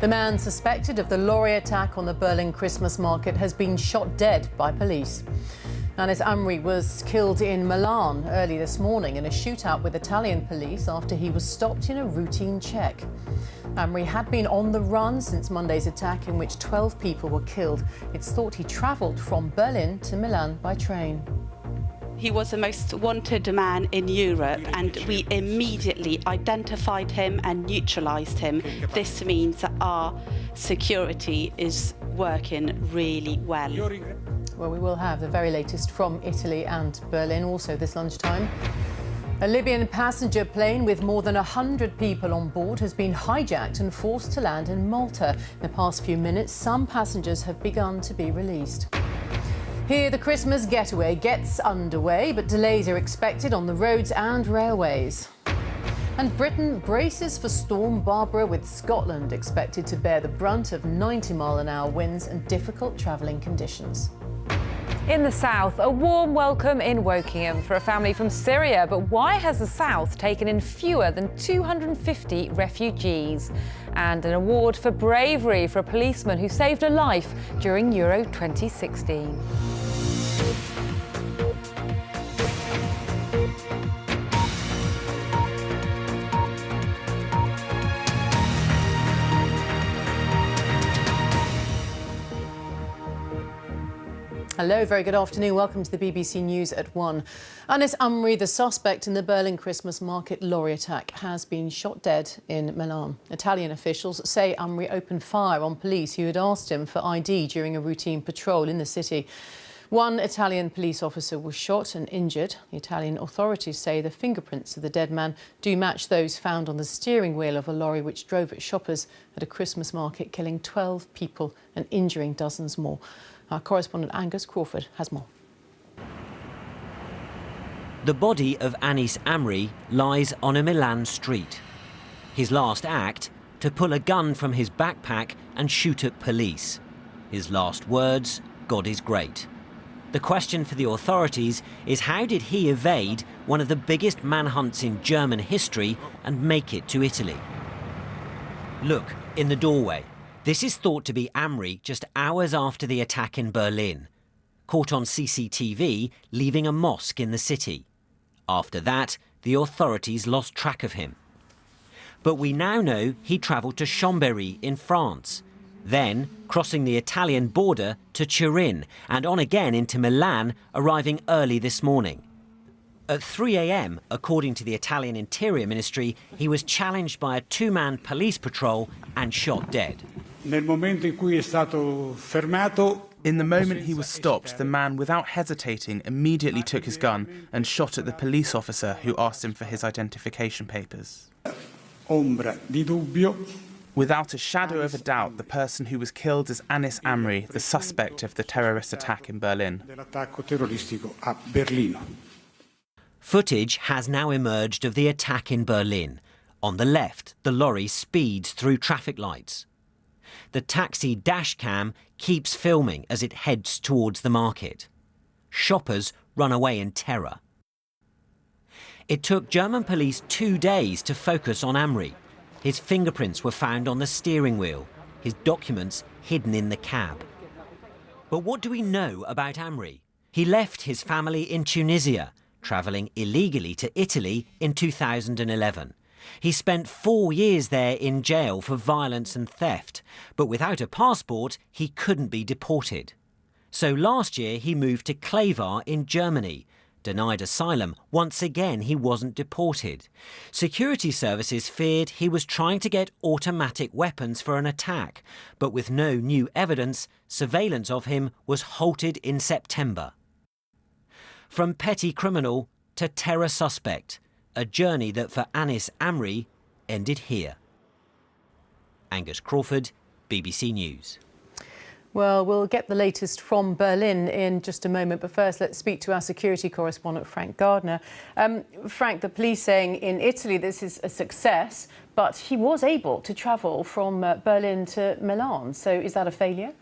The man suspected of the lorry attack on the Berlin Christmas market has been shot dead by police. Anis Amri was killed in Milan early this morning in a shootout with Italian police after he was stopped in a routine check. Amri had been on the run since Monday's attack, in which 12 people were killed. It's thought he travelled from Berlin to Milan by train. He was the most wanted man in Europe, and we immediately identified him and neutralised him. This means that our security is working really well. Well, we will have the very latest from Italy and Berlin also this lunchtime. A Libyan passenger plane with more than 100 people on board has been hijacked and forced to land in Malta. In the past few minutes, some passengers have begun to be released. Here, the Christmas getaway gets underway, but delays are expected on the roads and railways. And Britain braces for Storm Barbara, with Scotland expected to bear the brunt of 90-mile-an-hour winds and difficult travelling conditions. In the south, a warm welcome in Wokingham for a family from Syria. But why has the south taken in fewer than 250 refugees? And an award for bravery for a policeman who saved a life during Euro 2016. Hello, very good afternoon. Welcome to the BBC News at 1. Anis Amri, the suspect in the Berlin Christmas market lorry attack, has been shot dead in Milan. Italian officials say Amri opened fire on police who had asked him for ID during a routine patrol in the city. One Italian police officer was shot and injured. The Italian authorities say the fingerprints of the dead man do match those found on the steering wheel of a lorry which drove at shoppers at a Christmas market, killing 12 people and injuring dozens more. Our correspondent Angus Crawford has more. The body of Anis Amri lies on a Milan street. His last act, to pull a gun from his backpack and shoot at police. His last words, God is great. The question for the authorities is, how did he evade one of the biggest manhunts in German history and make it to Italy? Look, in the doorway. This is thought to be Amri just hours after the attack in Berlin. Caught on CCTV leaving a mosque in the city. After that, the authorities lost track of him. But we now know he travelled to Chambéry in France, then crossing the Italian border to Turin and on again into Milan, arriving early this morning. At 3 a.m, according to the Italian Interior Ministry, he was challenged by a two-man police patrol and shot dead. In the moment he was stopped, the man, without hesitating, immediately took his gun and shot at the police officer who asked him for his identification papers. Without a shadow of a doubt, the person who was killed is Anis Amri, the suspect of the terrorist attack in Berlin. Footage has now emerged of the attack in Berlin. On the left, the lorry speeds through traffic lights. The taxi dash cam keeps filming as it heads towards the market. Shoppers run away in terror. It took German police 2 days to focus on Amri. His fingerprints were found on the steering wheel, his documents hidden in the cab. But what do we know about Amri? He left his family in Tunisia, travelling illegally to Italy in 2011. He spent 4 years there in jail for violence and theft, but without a passport, he couldn't be deported. So last year he moved to Clavar in Germany. Denied asylum, once again he wasn't deported. Security services feared he was trying to get automatic weapons for an attack, but with no new evidence, surveillance of him was halted in September. From petty criminal to terror suspect, a journey that for Anis Amri ended here. Angus Crawford, BBC News. Well, we'll get the latest from Berlin in just a moment, but first let's speak to our security correspondent Frank Gardner. Frank, the police saying in Italy this is a success, but he was able to travel from Berlin to Milan, so is that a failure?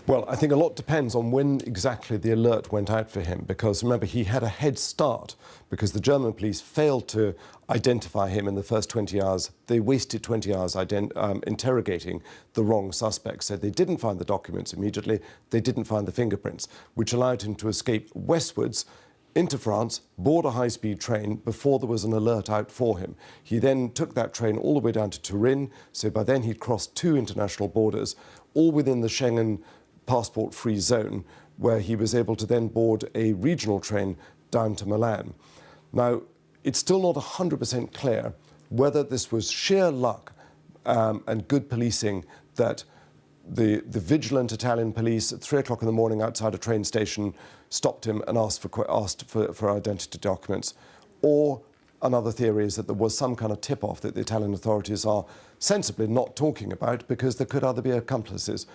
Well, I think a lot depends on when exactly the alert went out for him, because remember, he had a head start because the German police failed to identify him in the first 20 hours. They wasted 20 hours interrogating the wrong suspects. So they didn't find the documents immediately, they didn't find the fingerprints, which allowed him to escape westwards into France, board a high-speed train before there was an alert out for him. He then took that train all the way down to Turin, so by then he'd crossed 2 international borders, all within the Schengen passport-free zone, where he was able to then board a regional train down to Milan. Now, it's still not 100% clear whether this was sheer luck and good policing that the vigilant Italian police at 3 o'clock in the morning outside a train station stopped him and asked for identity documents. Or another theory is that there was some kind of tip-off that the Italian authorities are sensibly not talking about because there could either be accomplices.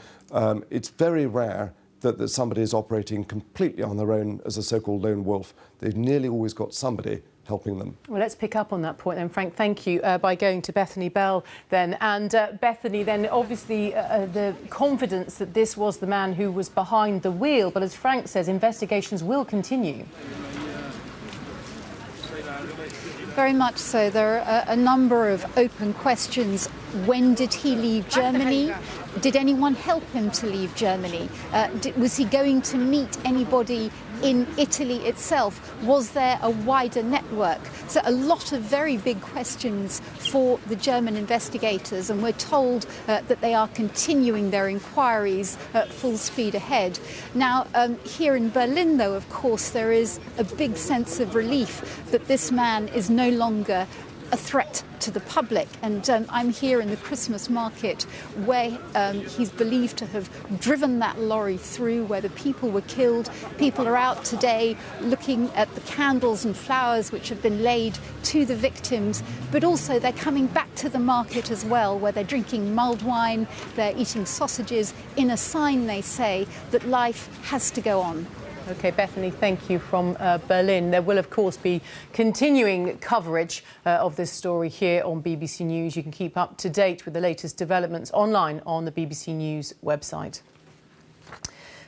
It's very rare that somebody is operating completely on their own as a so-called lone wolf. They've nearly always got somebody helping them. Well, let's pick up on that point then, Frank. Thank you. By going to Bethany Bell then. And Bethany, then obviously the confidence that this was the man who was behind the wheel. But as Frank says, investigations will continue. Very much so. There are a number of open questions. When did he leave Germany? Did anyone help him to leave Germany? Was he going to meet anybody in Italy itself? Was there a wider network? So a lot of very big questions for the German investigators, and we're told that they are continuing their inquiries at full speed ahead. Now, here in Berlin, though, of course, there is a big sense of relief that this man is no longer a threat to the public. And I'm here in the Christmas market where he's believed to have driven that lorry through, where the people were killed. People are out today looking at the candles and flowers which have been laid to the victims, but also they're coming back to the market as well, where they're drinking mulled wine, they're eating sausages, in a sign, they say, that life has to go on. OK, Bethany, thank you from Berlin. There will, of course, be continuing coverage of this story here on BBC News. You can keep up to date with the latest developments online on the BBC News website.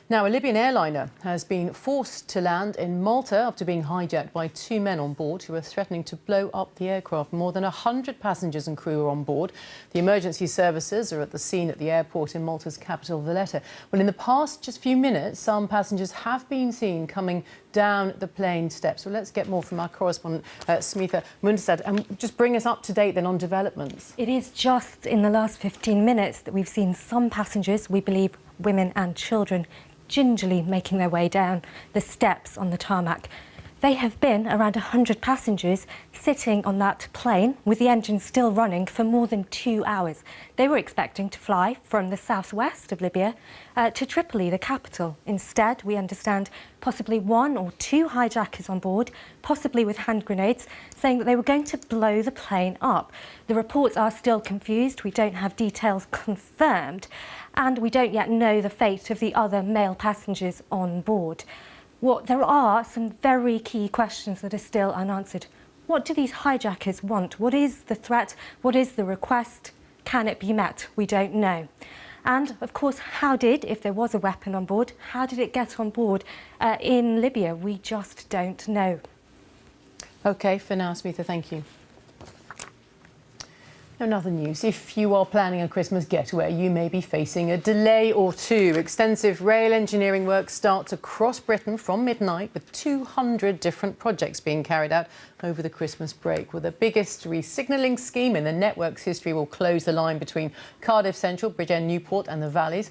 Now, a Libyan airliner has been forced to land in Malta after being hijacked by 2 men on board who are threatening to blow up the aircraft. More than 100 passengers and crew are on board. The emergency services are at the scene at the airport in Malta's capital, Valletta. Well, in the past just few minutes, some passengers have been seen coming down the plane steps. So let's get more from our correspondent, Smitha Mundstad, and just bring us up to date then on developments. It is just in the last 15 minutes that we've seen some passengers, we believe women and children, gingerly making their way down the steps on the tarmac. They have been around 100 passengers sitting on that plane with the engine still running for more than 2 hours. They were expecting to fly from the southwest of Libya to Tripoli, the capital. Instead, we understand possibly 1 or 2 hijackers on board, possibly with hand grenades, saying that they were going to blow the plane up. The reports are still confused. We don't have details confirmed, and we don't yet know the fate of the other male passengers on board. There are some very key questions that are still unanswered. What do these hijackers want? What is the threat? What is the request? Can it be met? We don't know. And, of course, if there was a weapon on board, how did it get on board in Libya? We just don't know. OK, for now, Smitha, thank you. Another news. If you are planning a Christmas getaway, you may be facing a delay or two. Extensive rail engineering work starts across Britain from midnight, with 200 different projects being carried out over the Christmas break. Well, the biggest re-signalling scheme in the network's history will close the line between Cardiff Central, Bridgend Newport and the Valleys.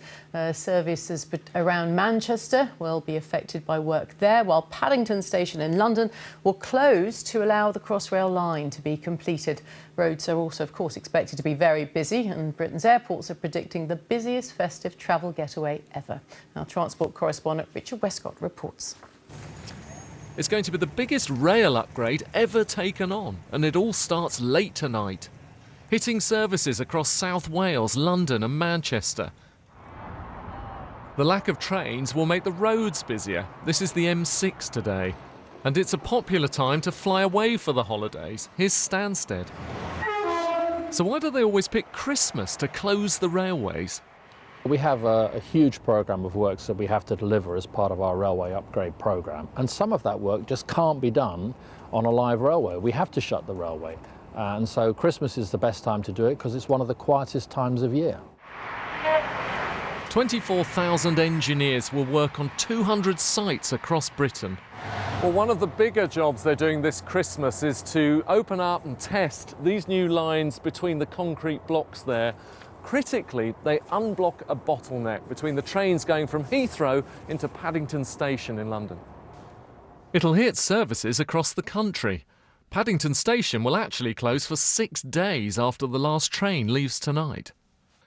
Services around Manchester will be affected by work there, while Paddington Station in London will close to allow the Crossrail line to be completed. Roads are also, of course, expected to be very busy, and Britain's airports are predicting the busiest festive travel getaway ever. Our transport correspondent Richard Westcott reports. It's going to be the biggest rail upgrade ever taken on, and it all starts late tonight, hitting services across South Wales, London and Manchester. The lack of trains will make the roads busier. This is the M6 today, and it's a popular time to fly away for the holidays. Here's Stansted. So why do they always pick Christmas to close the railways? We have a huge programme of works that we have to deliver as part of our railway upgrade programme, and some of that work just can't be done on a live railway. We have to shut the railway, and so Christmas is the best time to do it because it's one of the quietest times of year. 24,000 engineers will work on 200 sites across Britain. Well, one of the bigger jobs they're doing this Christmas is to open up and test these new lines between the concrete blocks there. Critically, they unblock a bottleneck between the trains going from Heathrow into Paddington Station in London. It'll hit services across the country. Paddington Station will actually close for 6 days after the last train leaves tonight.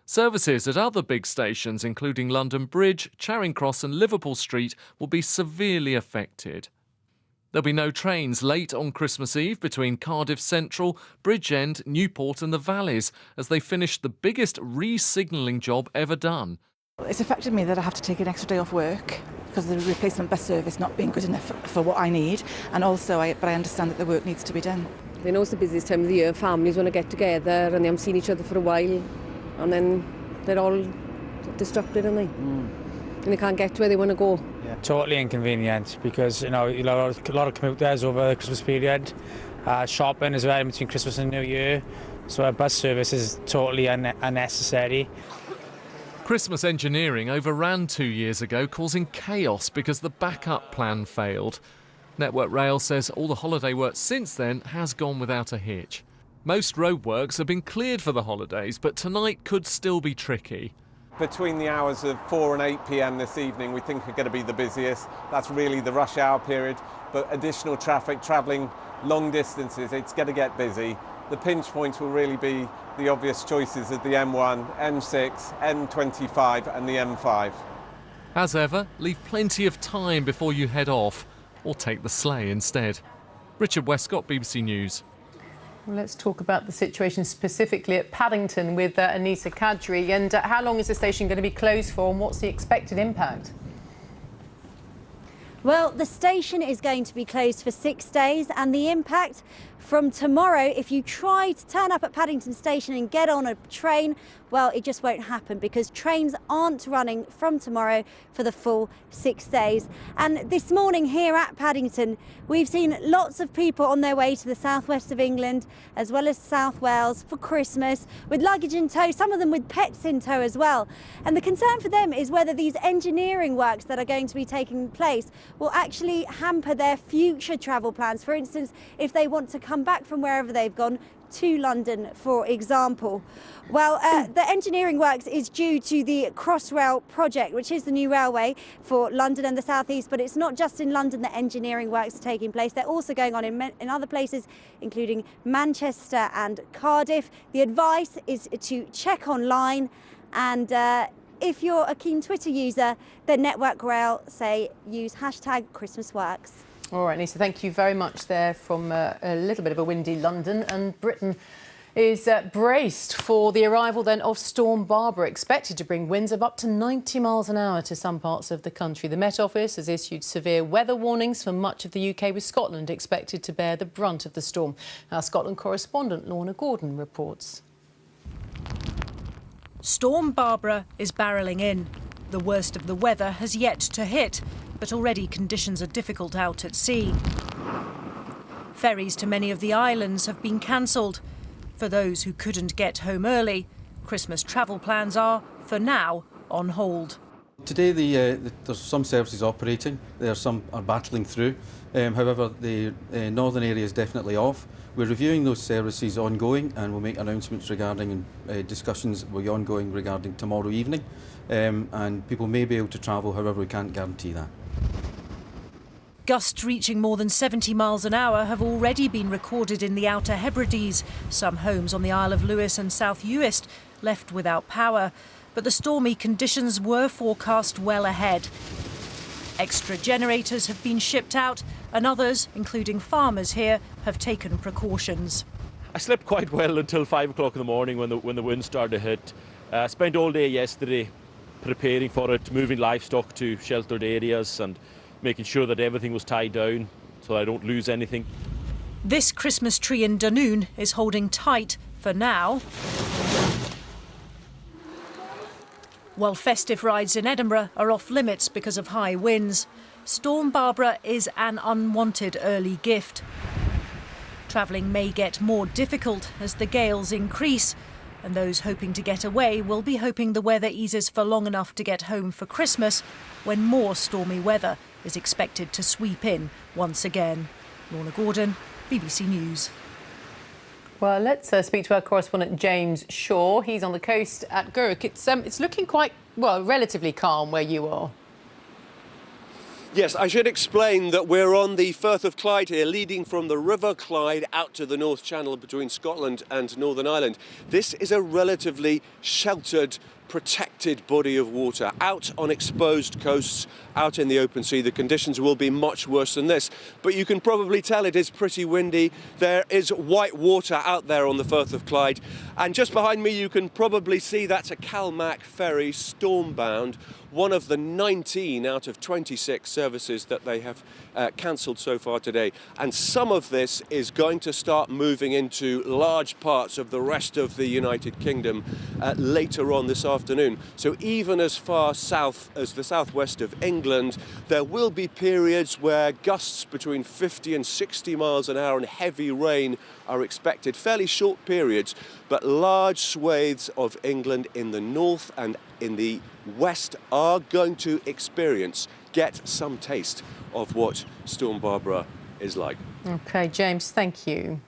Services at other big stations, including London Bridge, Charing Cross and Liverpool Street, will be severely affected. There'll be no trains late on Christmas Eve between Cardiff Central, Bridgend, Newport and the Valleys as they finish the biggest re-signalling job ever done. It's affected me that I have to take an extra day off work because of the replacement bus service not being good enough for what I need, and also I understand that the work needs to be done. They know it's the busiest time of the year. Families want to get together and they haven't seen each other for a while, and then they're all disrupted, aren't they? And they can't get to where they want to go. Yeah. Totally inconvenient because, you know, a lot of commuters over the Christmas period, shopping as well in between Christmas and New Year, so a bus service is totally unnecessary. Christmas engineering overran 2 years ago, causing chaos because the backup plan failed. Network Rail says all the holiday work since then has gone without a hitch. Most roadworks have been cleared for the holidays, but tonight could still be tricky. Between the hours of 4 and 8 p.m. this evening, we think are going to be the busiest. That's really the rush hour period, but additional traffic travelling long distances, it's going to get busy. The pinch points will really be the obvious choices of the M1, M6, M25 and the M5. As ever, leave plenty of time before you head off, or take the sleigh instead. Richard Westcott, BBC News. Well, let's talk about the situation specifically at Paddington with Anisa Kadri. And how long is the station going to be closed for, and what's the expected impact? Well, the station is going to be closed for 6 days, and the impact from tomorrow, if you try to turn up at Paddington Station and get on a train, well, it just won't happen because trains aren't running from tomorrow for the full 6 days. And this morning here at Paddington, we've seen lots of people on their way to the southwest of England as well as South Wales for Christmas with luggage in tow, some of them with pets in tow as well. And the concern for them is whether these engineering works that are going to be taking place will actually hamper their future travel plans. For instance, if they want to come back from wherever they've gone to London, for example. Well, the engineering works is due to the Crossrail project, which is the new railway for London and the South East, but it's not just in London that engineering works are taking place. They're also going on in other places, including Manchester and Cardiff. The advice is to check online, and if you're a keen Twitter user, then Network Rail say use #ChristmasWorks. All right, Nisa, thank you very much there from a little bit of a windy London. And Britain is braced for the arrival then of Storm Barbara, expected to bring winds of up to 90 miles an hour to some parts of the country. The Met Office has issued severe weather warnings for much of the UK, with Scotland expected to bear the brunt of the storm. Our Scotland correspondent Lorna Gordon reports. Storm Barbara is barrelling in. The worst of the weather has yet to hit, but already conditions are difficult out at sea. Ferries to many of the islands have been cancelled. For those who couldn't get home early, Christmas travel plans are, for now, on hold. Today there's some services operating, some are battling through. However, the northern area is definitely off. We're reviewing those services ongoing, and we'll make announcements regarding discussions will be ongoing regarding tomorrow evening. And people may be able to travel, however we can't guarantee that. Gusts reaching more than 70 miles an hour have already been recorded in the Outer Hebrides. Some homes on the Isle of Lewis and South Uist left without power. But the stormy conditions were forecast well ahead. Extra generators have been shipped out, and others, including farmers here, have taken precautions. I slept quite well until 5 o'clock in the morning when the wind started to hit. Spent all day yesterday preparing for it, moving livestock to sheltered areas and making sure that everything was tied down so I don't lose anything. This Christmas tree in Dunoon is holding tight for now. while festive rides in Edinburgh are off limits because of high winds. Storm Barbara is an unwanted early gift. Travelling may get more difficult as the gales increase, and those hoping to get away will be hoping the weather eases for long enough to get home for Christmas, when more stormy weather is expected to sweep in once again. Lorna Gordon, BBC News. Well, let's speak to our correspondent James Shaw. He's on the coast at Gurrook. It's looking quite, well, relatively calm where you are. Yes, I should explain that we're on the Firth of Clyde here, leading from the River Clyde out to the North Channel between Scotland and Northern Ireland. This is a relatively sheltered, protected body of water. Out on exposed coasts, out in the open sea, the conditions will be much worse than this. But you can probably tell it is pretty windy. There is white water out there on the Firth of Clyde. And just behind me, you can probably see that's a Calmac ferry, stormbound, one of the 19 out of 26 services that they have cancelled so far today. And some of this is going to start moving into large parts of the rest of the United Kingdom later on this afternoon. So even as far south as the southwest of England, there will be periods where gusts between 50 and 60 miles an hour and heavy rain are expected. Fairly short periods, but large swathes of England in the north and in the west are going to get some taste of what Storm Barbara is like. OK, James, thank you.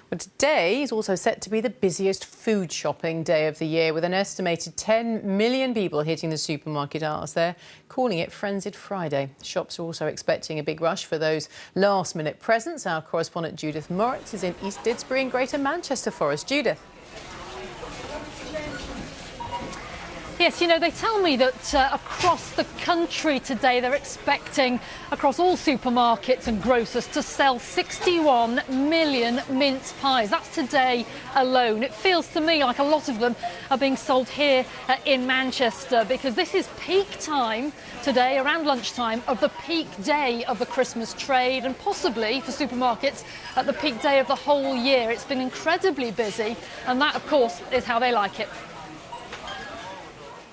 But today is also set to be the busiest food shopping day of the year, with an estimated 10 million people hitting the supermarket aisles. They're calling it Frenzied Friday. Shops are also expecting a big rush for those last-minute presents. Our correspondent Judith Moritz is in East Didsbury in Greater Manchester for us. Judith. Yes, you know, they tell me that across the country today they're expecting, across all supermarkets and grocers, to sell 61 million mince pies. That's today alone. It feels to me like a lot of them are being sold here in Manchester, because this is peak time today, around lunchtime, of the peak day of the Christmas trade, and possibly for supermarkets at the peak day of the whole year. It's been incredibly busy, and that, of course, is how they like it.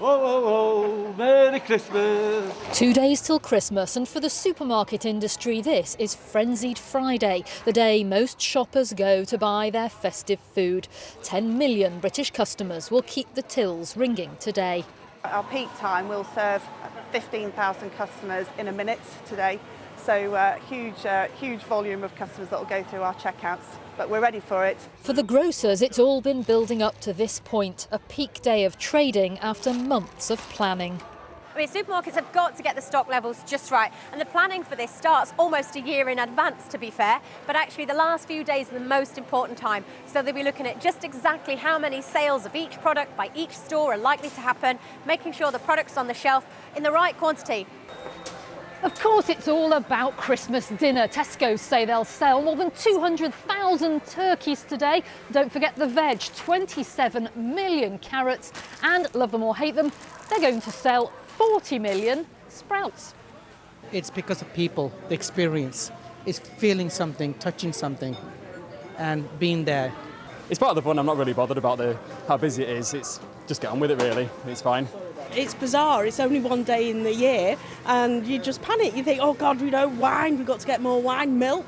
Oh, oh, oh, Merry Christmas! 2 days till Christmas, and for the supermarket industry this is Frenzied Friday, the day most shoppers go to buy their festive food. 10 million British customers will keep the tills ringing today. Our peak time will serve 15,000 customers in a minute today, so huge volume of customers that will go through our checkouts. But we're ready for it. For the grocers, it's all been building up to this point, a peak day of trading after months of planning. I mean, supermarkets have got to get the stock levels just right, and the planning for this starts almost a year in advance, to be fair, but actually the last few days are the most important time, so they'll be looking at just exactly how many sales of each product by each store are likely to happen, making sure the product's on the shelf in the right quantity. Of course, it's all about Christmas dinner. Tesco say they'll sell more than 200,000 turkeys today. Don't forget the veg, 27 million carrots, and love them or hate them, they're going to sell 40 million sprouts. It's because of people, the experience. It's feeling something, touching something, and being there. It's part of the fun. I'm not really bothered about how busy it is. It's just get on with it, really. It's fine. It's bizarre. It's only one day in the year and you just panic. You think, oh God, we don't wine. We've got to get more wine, milk.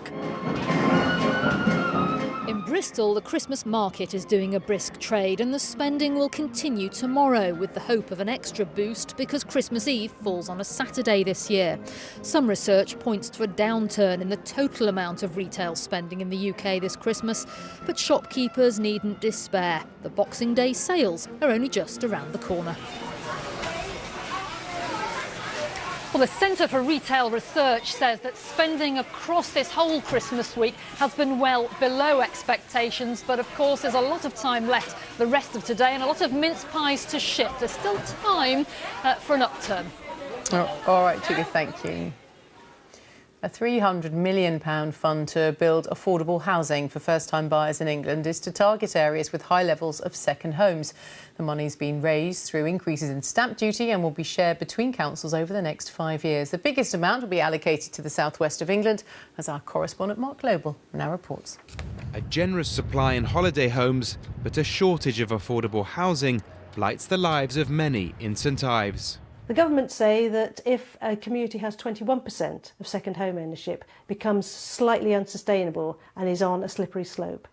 In Bristol, the Christmas market is doing a brisk trade, and the spending will continue tomorrow with the hope of an extra boost because Christmas Eve falls on a Saturday this year. Some research points to a downturn in the total amount of retail spending in the UK this Christmas, but shopkeepers needn't despair. The Boxing Day sales are only just around the corner. Well, the Centre for Retail Research says that spending across this whole Christmas week has been well below expectations, but of course there's a lot of time left the rest of today and a lot of mince pies to ship. There's still time for an upturn. Oh, all right, Julie, thank you. A £300 million fund to build affordable housing for first-time buyers in England is to target areas with high levels of second homes. The money's been raised through increases in stamp duty and will be shared between councils over the next 5 years. The biggest amount will be allocated to the southwest of England, as our correspondent Mark Global now reports. A generous supply in holiday homes, but a shortage of affordable housing blights the lives of many in St Ives. The government say that if a community has 21% of second home ownership, it becomes slightly unsustainable and is on a slippery slope.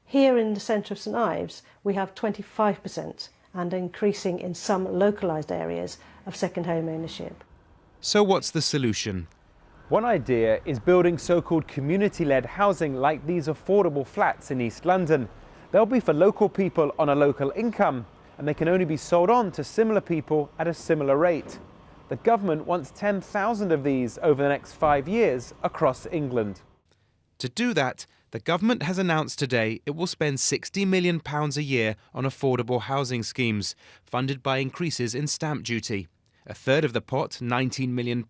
Here in the centre of St Ives, we have 25% and increasing in some localised areas of second home ownership. So what's the solution? One idea is building so-called community-led housing like these affordable flats in East London. They'll be for local people on a local income, and they can only be sold on to similar people at a similar rate. The government wants 10,000 of these over the next 5 years across England. To do that, the government has announced today it will spend £60 million a year on affordable housing schemes, funded by increases in stamp duty. A third of the pot, £19 million,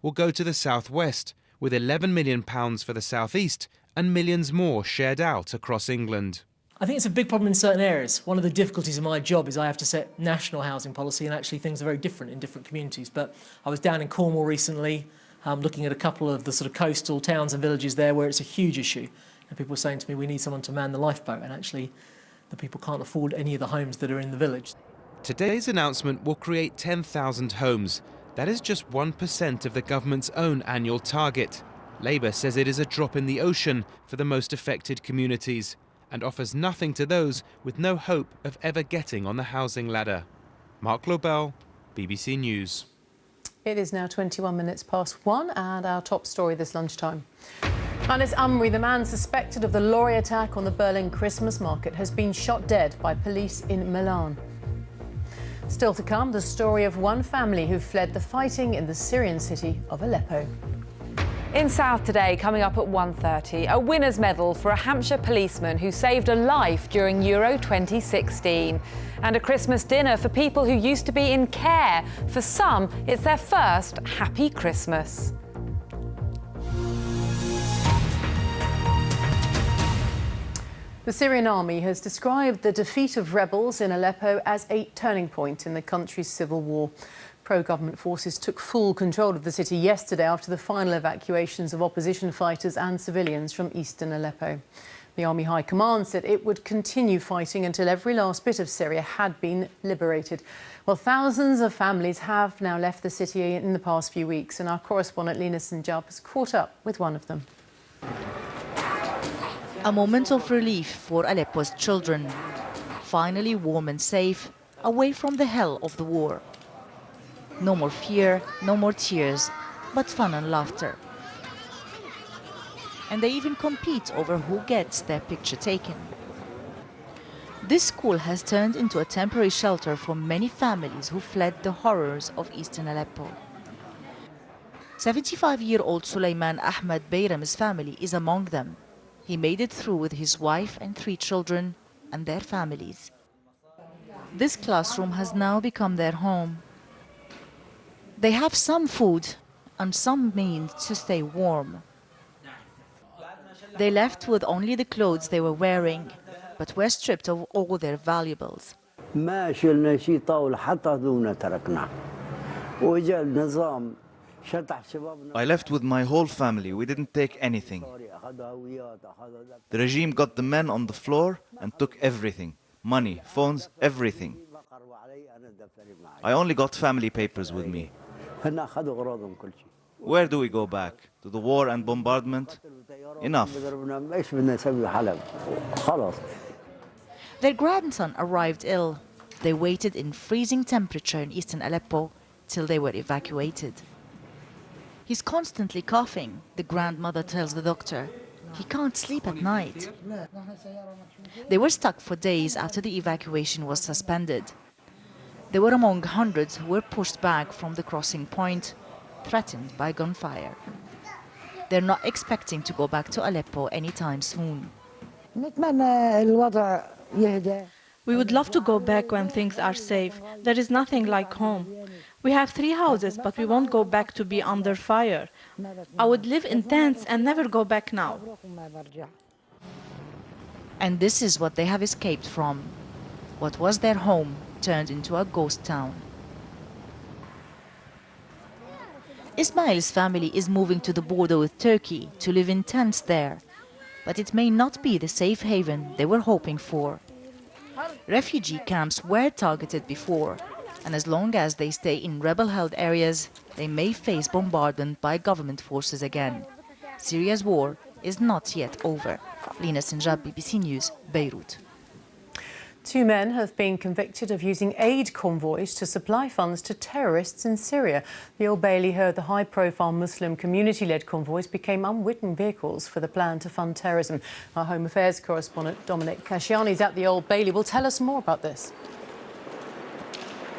will go to the South West, with £11 million for the South East and millions more shared out across England. I think it's a big problem in certain areas. One of the difficulties of my job is I have to set national housing policy, and actually things are very different in different communities. But I was down in Cornwall recently, looking at a couple of the sort of coastal towns and villages there where it's a huge issue. And people were saying to me, we need someone to man the lifeboat, and actually the people can't afford any of the homes that are in the village. Today's announcement will create 10,000 homes. That is just 1% of the government's own annual target. Labour says it is a drop in the ocean for the most affected communities, and offers nothing to those with no hope of ever getting on the housing ladder. Mark Lobel, BBC News. It is now 21 minutes past 1, and our top story this lunchtime. Anis Amri, the man suspected of the lorry attack on the Berlin Christmas market, has been shot dead by police in Milan. Still to come, the story of one family who fled the fighting in the Syrian city of Aleppo. In South today, coming up at 1:30, a winner's medal for a Hampshire policeman who saved a life during Euro 2016. And a Christmas dinner for people who used to be in care. For some, it's their first happy Christmas. The Syrian army has described the defeat of rebels in Aleppo as a turning point in the country's civil war. Pro-government forces took full control of the city yesterday after the final evacuations of opposition fighters and civilians from eastern Aleppo. The Army High Command said it would continue fighting until every last bit of Syria had been liberated. Well, thousands of families have now left the city in the past few weeks, and our correspondent Lina Sinjab has caught up with one of them. A moment of relief for Aleppo's children. Finally warm and safe, away from the hell of the war. No more fear, no more tears, but fun and laughter. And they even compete over who gets their picture taken. This school has turned into a temporary shelter for many families who fled the horrors of eastern Aleppo. 75-year-old Suleiman Ahmed Bayram's family is among them. He made it through with his wife and 3 children and their families. This classroom has now become their home. They have some food and some means to stay warm. They left with only the clothes they were wearing, but were stripped of all their valuables. I left with my whole family. We didn't take anything. The regime got the men on the floor and took everything. Money, phones, everything. I only got family papers with me. Where do we go back? To the war and bombardment? Enough. Their grandson arrived ill. They waited in freezing temperature in eastern Aleppo till they were evacuated. He's constantly coughing, the grandmother tells the doctor. He can't sleep at night. They were stuck for days after the evacuation was suspended. They were among hundreds who were pushed back from the crossing point, threatened by gunfire. They're not expecting to go back to Aleppo anytime soon. We would love to go back when things are safe. There is nothing like home. We have 3 houses, but we won't go back to be under fire. I would live in tents and never go back now. And this is what they have escaped from. What was their home turned into a ghost town. Ismail's family is moving to the border with Turkey to live in tents there. But it may not be the safe haven they were hoping for. Refugee camps were targeted before, and as long as they stay in rebel-held areas, they may face bombardment by government forces again. Syria's war is not yet over. Lina Sinjab, BBC News, Beirut. 2 men have been convicted of using aid convoys to supply funds to terrorists in Syria. The Old Bailey heard the high-profile Muslim community-led convoys became unwitting vehicles for the plan to fund terrorism. Our Home Affairs correspondent Dominic Kashiani is at the Old Bailey. Will tell us more about this.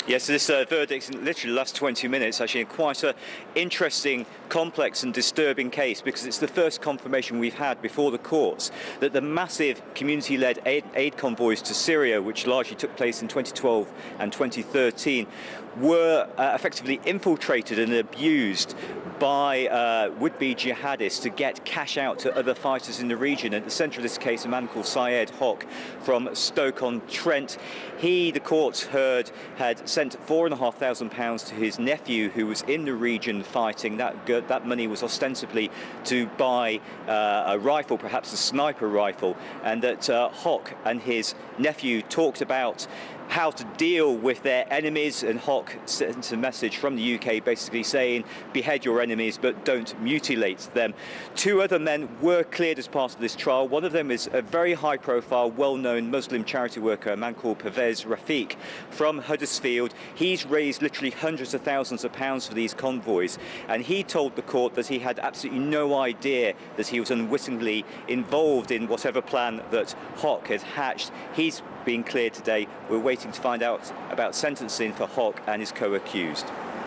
Yes, this verdict in literally the last 20 minutes, actually, quite an interesting, complex and disturbing case, because it's the first confirmation we've had before the courts that the massive community-led aid convoys to Syria, which largely took place in 2012 and 2013, were effectively infiltrated and abused by would-be jihadists to get cash out to other fighters in the region. At the centre of this case, a man called Syed Hock from Stoke-on-Trent. He, the courts heard, had sent £4,500 to his nephew who was in the region fighting. That money was ostensibly to buy a rifle, perhaps a sniper rifle, and that Hock and his nephew talked about how to deal with their enemies, and Hock sent a message from the UK basically saying, behead your enemies but don't mutilate them. 2 other men were cleared as part of this trial. One of them is a very high-profile, well-known Muslim charity worker, a man called Pervez Rafiq from Huddersfield. He's raised literally hundreds of thousands of pounds for these convoys, and he told the court that he had absolutely no idea that he was unwittingly involved in whatever plan that Hock had hatched. He's being cleared today. We're waiting to find out about sentencing for Hock and his co-accused.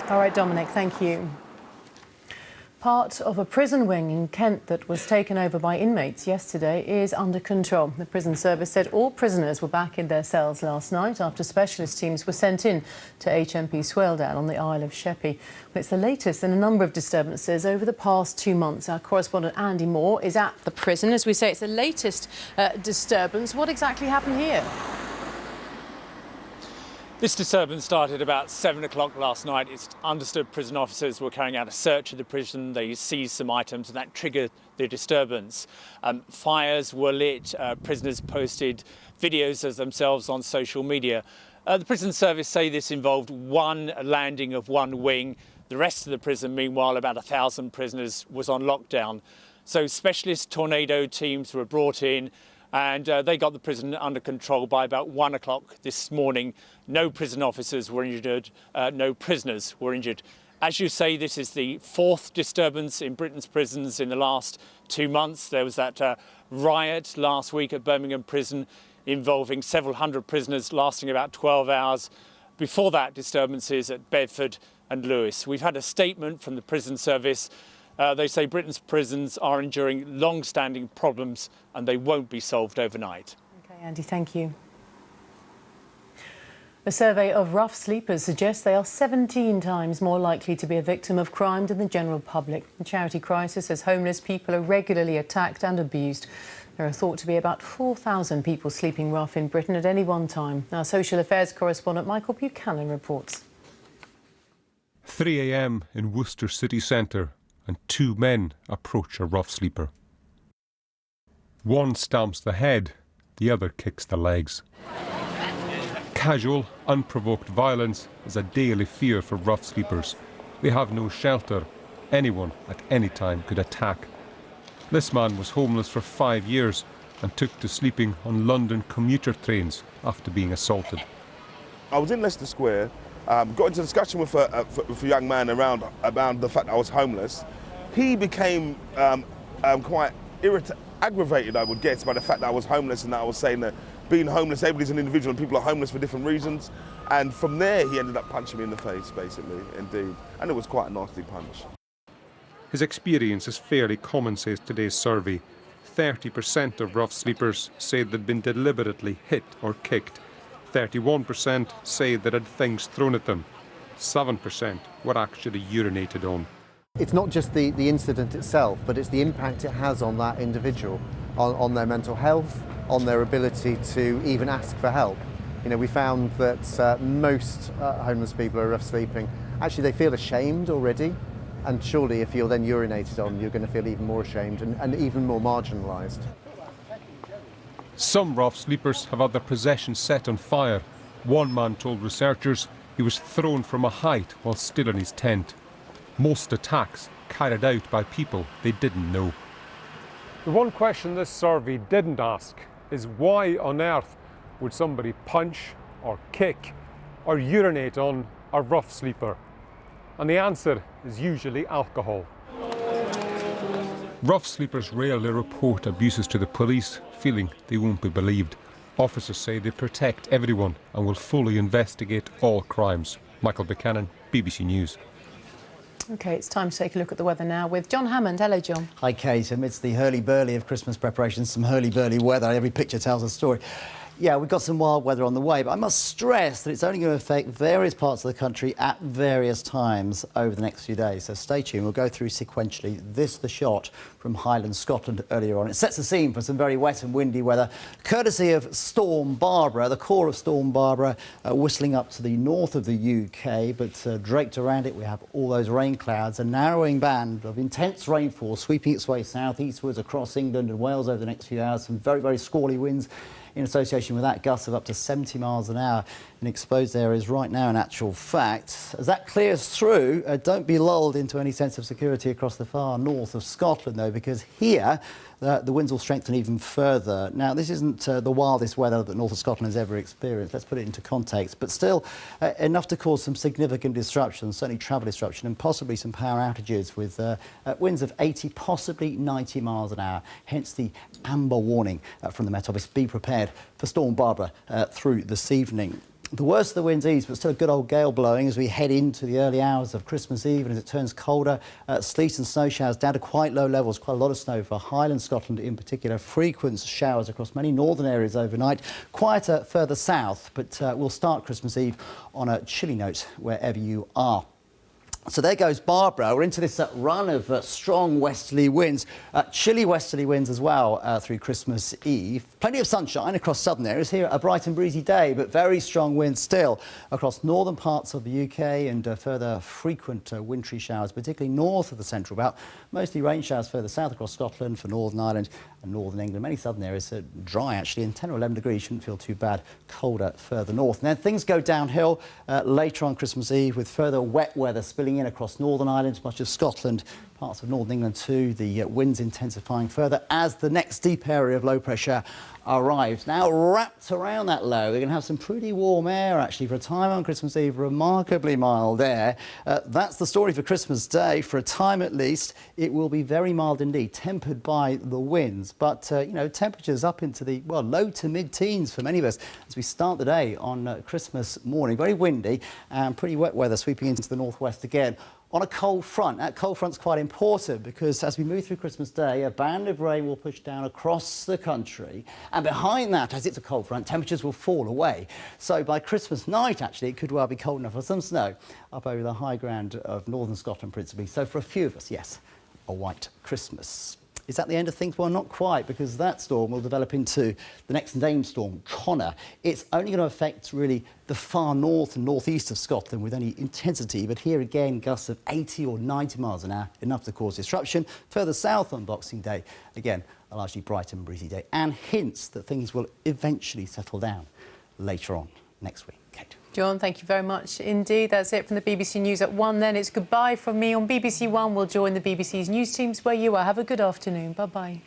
All right, Dominic, thank you. Part of a prison wing in Kent that was taken over by inmates yesterday is under control. The prison service said all prisoners were back in their cells last night after specialist teams were sent in to HMP Swaledale on the Isle of Sheppey. Well, it's the latest in a number of disturbances over the past 2 months. Our correspondent Andy Moore is at the prison. As we say, it's the latest disturbance. What exactly happened here? This disturbance started about 7 o'clock last night. It's understood prison officers were carrying out a search of the prison. They seized some items and that triggered the disturbance. Fires were lit. Prisoners posted videos of themselves on social media. The prison service say this involved one landing of one wing. The rest of the prison, meanwhile, about 1,000 prisoners, was on lockdown. So specialist tornado teams were brought in, and they got the prison under control by about 1 o'clock this morning. No prison officers were injured, no prisoners were injured. As you say, this is the 4th disturbance in Britain's prisons in the last 2 months. There was that riot last week at Birmingham Prison involving several hundred prisoners lasting about 12 hours. Before that, disturbances at Bedford and Lewes. We've had a statement from the prison service. They say Britain's prisons are enduring long-standing problems and they won't be solved overnight. OK, Andy, thank you. A survey of rough sleepers suggests they are 17 times more likely to be a victim of crime than the general public. The charity Crisis says homeless people are regularly attacked and abused. There are thought to be about 4,000 people sleeping rough in Britain at any one time. Our social affairs correspondent Michael Buchanan reports. 3 a.m. in Worcester city centre, and 2 men approach a rough sleeper. One stamps the head, the other kicks the legs. Casual, unprovoked violence is a daily fear for rough sleepers. They have no shelter. Anyone at any time could attack. This man was homeless for 5 years and took to sleeping on London commuter trains after being assaulted. I was in Leicester Square, got into a discussion with a young man around the fact that I was homeless. He became quite aggravated, I would guess, by the fact that I was homeless and that I was saying that being homeless, everybody's an individual and people are homeless for different reasons. And from there, he ended up punching me in the face, basically, indeed. And it was quite a nasty punch. His experience is fairly common, says today's survey. 30% of rough sleepers say they'd been deliberately hit or kicked. 31% say that had things thrown at them. 7% were actually urinated on. It's not just the incident itself, but it's the impact it has on that individual, on their mental health, on their ability to even ask for help. You know, we found that most homeless people who are rough sleeping, actually they feel ashamed already, and surely if you're then urinated on, you're going to feel even more ashamed and even more marginalised. Some rough sleepers have had their possessions set on fire. One man told researchers he was thrown from a height while still in his tent. Most attacks carried out by people they didn't know. The one question this survey didn't ask is why on earth would somebody punch or kick or urinate on a rough sleeper? And the answer is usually alcohol. Rough sleepers rarely report abuses to the police, feeling they won't be believed. Officers say they protect everyone and will fully investigate all crimes. Michael Buchanan, BBC News. OK, it's time to take a look at the weather now with John Hammond. Hello, John. Hi, Kate. Amidst the hurly-burly of Christmas preparations, some hurly-burly weather. Every picture tells a story. Yeah, we've got some wild weather on the way, but I must stress that it's only going to affect various parts of the country at various times over the next few days. So stay tuned. We'll go through sequentially. This the shot from Highland, Scotland earlier on. It sets the scene for some very wet and windy weather, courtesy of Storm Barbara, the core of Storm Barbara, whistling up to the north of the UK, but draped around it we have all those rain clouds, a narrowing band of intense rainfall sweeping its way southeastwards across England and Wales over the next few hours. Some very, very squally winds in association with that, gusts of up to 70 miles an hour in exposed areas right now, in actual fact. As that clears through, don't be lulled into any sense of security across the far north of Scotland, though, because here the winds will strengthen even further. Now, this isn't the wildest weather that north of Scotland has ever experienced. Let's put it into context, but still enough to cause some significant disruption, certainly travel disruption, and possibly some power outages with winds of 80, possibly 90 miles an hour. Hence the amber warning from the Met Office. Be prepared for Storm Barbara through this evening. The worst of the winds ease, but still a good old gale blowing as we head into the early hours of Christmas Eve, and as it turns colder, sleet and snow showers down to quite low levels, quite a lot of snow for Highland Scotland in particular. Frequent showers across many northern areas overnight, quieter further south, but we'll start Christmas Eve on a chilly note wherever you are. So there goes Barbara. We're into this run of strong westerly winds, chilly westerly winds as well through Christmas Eve. Plenty of sunshine across southern areas. Here a bright and breezy day, but very strong winds still across northern parts of the UK, and further frequent wintry showers, particularly north of the central belt. Mostly rain showers further south across Scotland, for Northern Ireland and northern England. Many southern areas are dry actually, and 10 or 11 degrees shouldn't feel too bad. Colder further north. And then things go downhill later on Christmas Eve with further wet weather spilling in across Northern Ireland, much of Scotland, parts of northern England too. The winds intensifying further as the next deep area of low pressure arrives. Now wrapped around that low, we're going to have some pretty warm air actually for a time on Christmas Eve, remarkably mild air. That's the story for Christmas Day. For a time at least, it will be very mild indeed, tempered by the winds. But, you know, temperatures up into the, well, low to mid-teens for many of us as we start the day on Christmas morning. Very windy and pretty wet weather sweeping into the northwest again on a cold front. That cold front's quite important because as we move through Christmas Day, a band of rain will push down across the country, and behind that, as it's a cold front, temperatures will fall away. So by Christmas night, actually, it could well be cold enough for some snow up over the high ground of northern Scotland principally. So for a few of us, yes, a white Christmas. Is that the end of things? Well, not quite, because that storm will develop into the next named storm, Connor. It's only going to affect, really, the far north and northeast of Scotland with any intensity, but here again, gusts of 80 or 90 miles an hour, enough to cause disruption. Further south on Boxing Day, again, a largely bright and breezy day, and hints that things will eventually settle down later on next week. Kate. John, thank you very much indeed. That's it from the BBC News at 1 then. It's goodbye from me on BBC One. We'll join the BBC's news teams where you are. Have a good afternoon. Bye-bye.